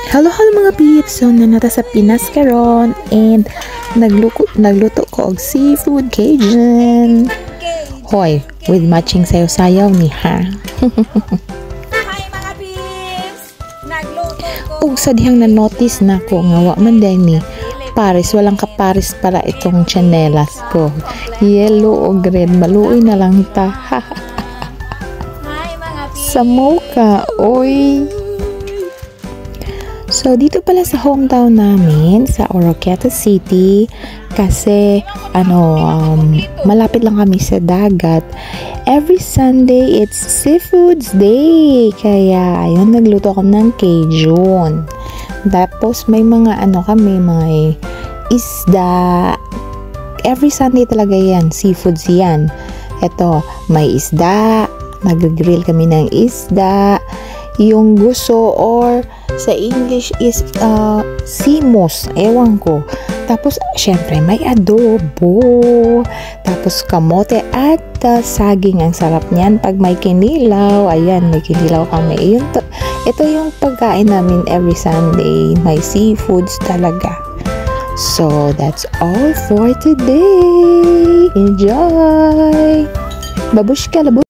Hello mga peeps! So, nanata sa Pinas karon and nagluto ko og seafood Cajun. Hoy, with matching sayaw-sayaw ni ha. Hi mga peeps! Nagluto ko. Ug sa dihang na-notice na ko nga wa man day ni Paris, walang kaparis para itong chanelas ko. Yellow o red, maluoy na lang ta. Hi mga peeps! Sa mocha, oy! So, dito pala sa hometown namin, sa Oroquieta City, kasi, malapit lang kami sa dagat. Every Sunday, it's Seafoods Day. Kaya, ayun, nagluto ako ng Cajun. Tapos, may mga, kami, mga isda. Every Sunday talaga yan, seafoods yan. Ito, may isda, nag-grill kami ng isda, yung gusto or sa English is simos, ewan ko. Tapos syempre may adobo, tapos kamote at saging. Ang sarap niyan pag may kinilaw. Ayan, may kinilaw kami. Ito yung pagkain namin every Sunday, may seafoods talaga. So that's all for today. Enjoy. Babushka,